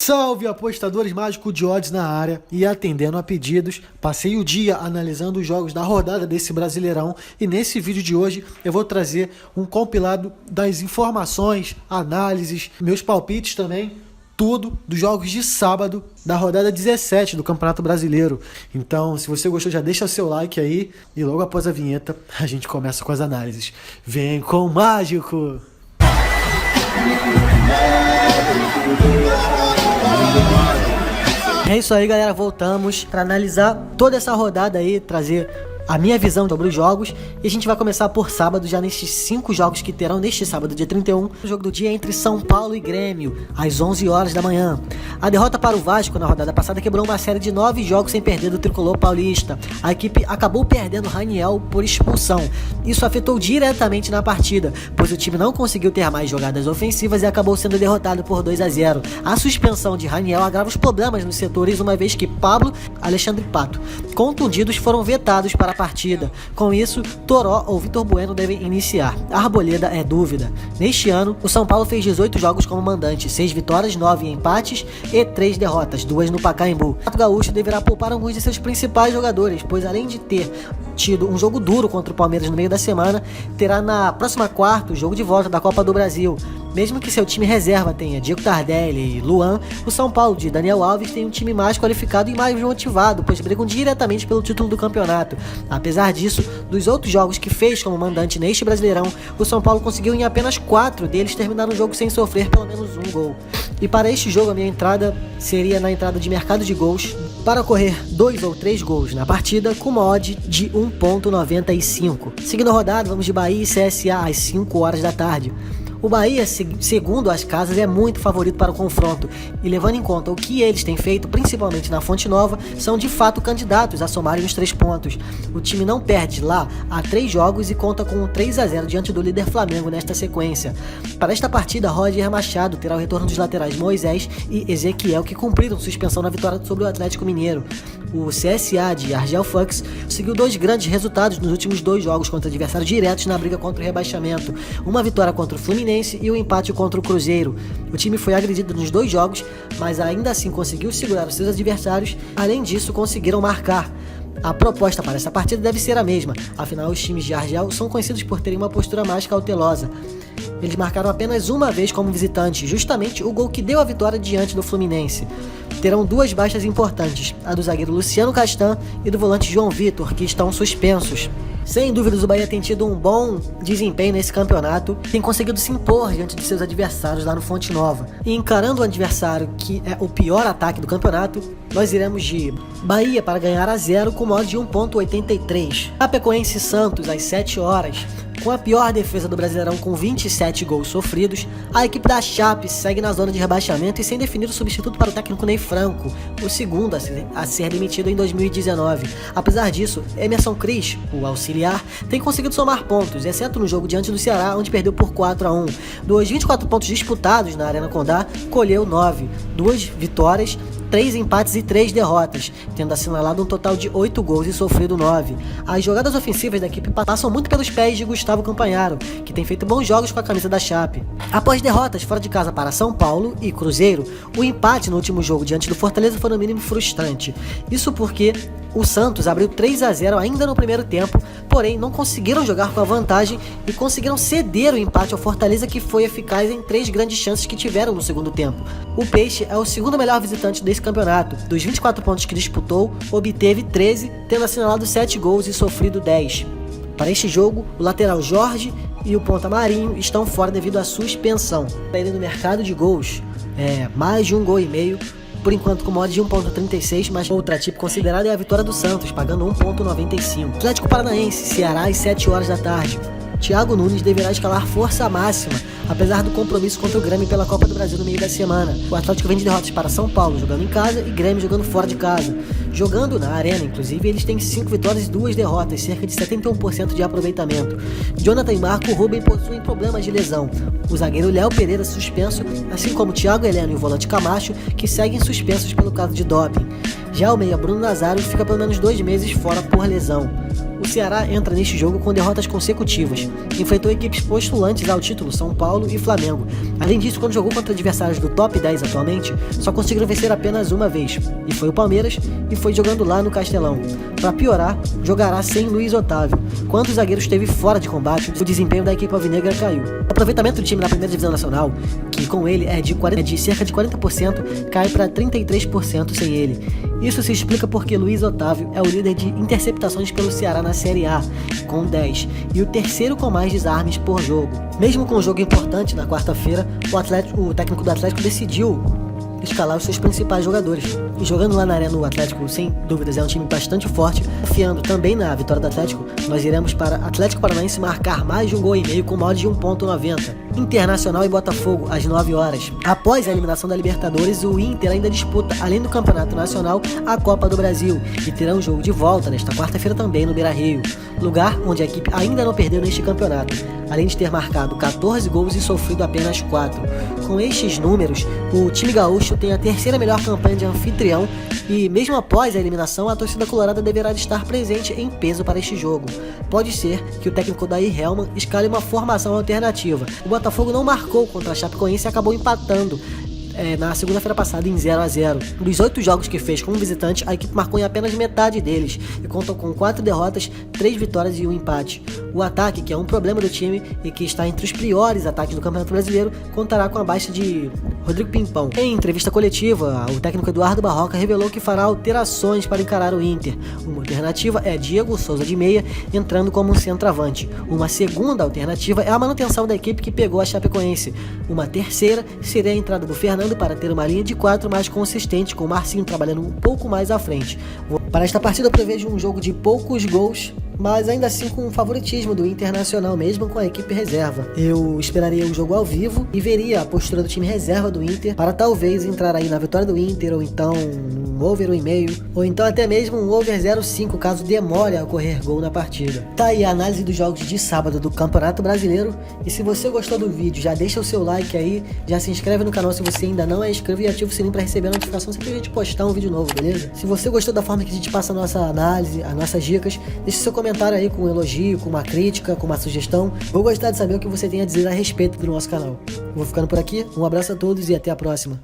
Salve, apostadores mágicos de odds na área e atendendo a pedidos. Passei o dia analisando os jogos da rodada desse Brasileirão e nesse vídeo de hoje eu vou trazer um compilado das informações, análises, meus palpites também, tudo dos jogos de sábado da rodada 17 do Campeonato Brasileiro. Então, se você gostou, já deixa seu like aí e logo após a vinheta a gente começa com as análises. Vem com o mágico! É isso aí, galera, voltamos para analisar toda essa rodada aí, trazer a minha visão sobre os jogos, e a gente vai começar por sábado, já nestes 5 jogos que terão neste sábado, dia 31. O jogo do dia é entre São Paulo e Grêmio, às 11 horas da manhã. A derrota para o Vasco na rodada passada quebrou uma série de 9 jogos sem perder do tricolor paulista. A equipe acabou perdendo Raniel por expulsão. Isso afetou diretamente na partida, pois o time não conseguiu ter mais jogadas ofensivas e acabou sendo derrotado por 2-0. A suspensão de Raniel agrava os problemas nos setores, uma vez que Pablo, Alexandre Pato, contundidos, foram vetados para a partida. Com isso, Toró ou Vitor Bueno devem iniciar. Arboleda é dúvida. Neste ano, o São Paulo fez 18 jogos como mandante, 6 vitórias, 9 empates e 3 derrotas, 2 no Pacaembu. O Gaúcho deverá poupar alguns de seus principais jogadores, pois além de ter tido um jogo duro contra o Palmeiras no meio da semana, terá na próxima quarta o jogo de volta da Copa do Brasil. Mesmo que seu time reserva tenha Diego Tardelli e Luan, o São Paulo de Daniel Alves tem um time mais qualificado e mais motivado, pois brigam diretamente pelo título do campeonato. Apesar disso, dos outros jogos que fez como mandante neste Brasileirão, o São Paulo conseguiu em apenas 4 deles terminar o jogo sem sofrer pelo menos um gol. E para este jogo a minha entrada seria na entrada de mercado de gols, para ocorrer 2 ou 3 gols na partida, com uma odd de 1.95. Seguindo a rodada, vamos de Bahia e CSA às 5 horas da tarde. O Bahia, segundo as casas, é muito favorito para o confronto, e levando em conta o que eles têm feito, principalmente na Fonte Nova, são de fato candidatos a somarem os 3 pontos. O time não perde lá há 3 jogos e conta com um 3-0 diante do líder Flamengo nesta sequência. Para esta partida, Roger Machado terá o retorno dos laterais Moisés e Ezequiel, que cumpriram suspensão na vitória sobre o Atlético Mineiro. O CSA de Argel Fox conseguiu 2 grandes resultados nos últimos 2 jogos contra adversários diretos na briga contra o rebaixamento. Uma vitória contra o Fluminense e o empate contra o Cruzeiro. O time foi agredido nos 2 jogos, mas ainda assim conseguiu segurar os seus adversários. Além disso, conseguiram marcar. A proposta para essa partida deve ser a mesma, afinal os times de Argel são conhecidos por terem uma postura mais cautelosa. Eles marcaram apenas uma vez como visitante, justamente o gol que deu a vitória diante do Fluminense. Terão 2 baixas importantes, a do zagueiro Luciano Castan e do volante João Vitor, que estão suspensos. Sem dúvidas, o Bahia tem tido um bom desempenho nesse campeonato, tem conseguido se impor diante de seus adversários lá no Fonte Nova. E encarando o adversário que é o pior ataque do campeonato, nós iremos de Bahia para ganhar a 0 com modo de 1.83. Chapecoense e Santos às 7 horas. Com a pior defesa do Brasileirão, com 27 gols sofridos, a equipe da Chape segue na zona de rebaixamento e sem definir o substituto para o técnico Ney Franco, o segundo a ser demitido em 2019. Apesar disso, Emerson Cris, o auxiliar, tem conseguido somar pontos, exceto no jogo diante do Ceará, onde perdeu por 4-1. Dos 24 pontos disputados na Arena Condá, colheu 9, 2 vitórias, 3 empates e 3 derrotas, tendo assinalado um total de 8 gols e sofrido 9. As jogadas ofensivas da equipe passam muito pelos pés de Gustavo Campanharo, que tem feito bons jogos com a camisa da Chape. Após derrotas fora de casa para São Paulo e Cruzeiro, o empate no último jogo diante do Fortaleza foi no mínimo frustrante. Isso porque o Santos abriu 3-0 ainda no primeiro tempo, porém não conseguiram jogar com a vantagem e conseguiram ceder o empate ao Fortaleza, que foi eficaz em 3 grandes chances que tiveram no segundo tempo. O Peixe é o segundo melhor visitante desse campeonato. Dos 24 pontos que disputou, obteve 13, tendo assinalado 7 gols e sofrido 10. Para este jogo, o lateral Jorge e o ponta Marinho estão fora devido à suspensão. Ele no mercado de gols, mais de 1,5 gols, por enquanto com modo de 1.36, mas outra tipo considerada é a vitória do Santos, pagando 1.95. Atlético Paranaense, Ceará às 7 horas da tarde. Thiago Nunes deverá escalar força máxima, apesar do compromisso contra o Grêmio pela Copa do Brasil no meio da semana. O Atlético vem de derrotas para São Paulo jogando em casa e Grêmio jogando fora de casa. Jogando na Arena, inclusive, eles têm 5 vitórias e 2 derrotas, cerca de 71% de aproveitamento. Jonathan e Marco Ruben possuem problemas de lesão. O zagueiro Léo Pereira suspenso, assim como Thiago Heleno e o volante Camacho, que seguem suspensos pelo caso de doping. Já o meia Bruno Nazário fica pelo menos 2 meses fora por lesão. O Ceará entra neste jogo com derrotas consecutivas. Enfrentou equipes postulantes ao título, São Paulo e Flamengo. Além disso, quando jogou contra adversários do top 10 atualmente, só conseguiram vencer apenas uma vez, e foi o Palmeiras, e foi jogando lá no Castelão. Para piorar, jogará sem Luiz Otávio. Quando o zagueiro esteve fora de combate, o desempenho da equipe alvinegra caiu. O aproveitamento do time na primeira divisão nacional, que com ele é de cerca de 40%, cai para 33% sem ele. Isso se explica porque Luiz Otávio é o líder de interceptações pelo Ceará na Série A, com 10, e o terceiro com mais desarmes por jogo. Mesmo com um jogo importante na quarta-feira, o técnico do Atlético decidiu escalar os seus principais jogadores. E jogando lá na Arena, o Atlético, sem dúvidas, é um time bastante forte. Confiando também na vitória do Atlético, nós iremos para Atlético Paranaense marcar mais de 1,5 gols com modo de 1,90. Internacional e Botafogo, às 9 horas. Após a eliminação da Libertadores, o Inter ainda disputa, além do Campeonato Nacional, a Copa do Brasil, e terá um jogo de volta nesta quarta-feira também no Beira-Rio, lugar onde a equipe ainda não perdeu neste campeonato, além de ter marcado 14 gols e sofrido apenas 4. Com estes números, o time gaúcho tem a terceira melhor campanha de anfitrião e, mesmo após a eliminação, a torcida colorada deverá estar presente em peso para este jogo. Pode ser que o técnico Daí Helman escale uma formação alternativa. O Botafogo não marcou contra a Chapecoense e acabou empatando na segunda-feira passada em 0-0. Dos 8 jogos que fez como visitante, a equipe marcou em apenas metade deles e contou com 4 derrotas, 3 vitórias e 1 empate. O ataque, que é um problema do time e que está entre os piores ataques do Campeonato Brasileiro, contará com a baixa de Rodrigo Pimpão. Em entrevista coletiva, o técnico Eduardo Barroca revelou que fará alterações para encarar o Inter. Uma alternativa é Diego Souza de meia entrando como um centroavante. Uma segunda alternativa é a manutenção da equipe que pegou a Chapecoense. Uma terceira seria a entrada do Fernando para ter uma linha de 4 mais consistente, com o Marcinho trabalhando um pouco mais à frente. Para esta partida eu prevejo um jogo de poucos gols, mas ainda assim com um favoritismo do Internacional, mesmo com a equipe reserva. Eu esperaria o jogo ao vivo e veria a postura do time reserva do Inter para talvez entrar aí na vitória do Inter, ou então um over 1,5, ou então até mesmo um over 0,5, caso demore a ocorrer gol na partida. Tá aí a análise dos jogos de sábado do Campeonato Brasileiro, e se você gostou do vídeo, já deixa o seu like aí, já se inscreve no canal se você ainda não é inscrito e ativa o sininho para receber a notificação sempre que a gente postar um vídeo novo, beleza? Se você gostou da forma que a gente passa a nossa análise, as nossas dicas, deixe seu comentário aí com um elogio, com uma crítica, com uma sugestão. Vou gostar de saber o que você tem a dizer a respeito do nosso canal. Vou ficando por aqui, um abraço a todos e até a próxima.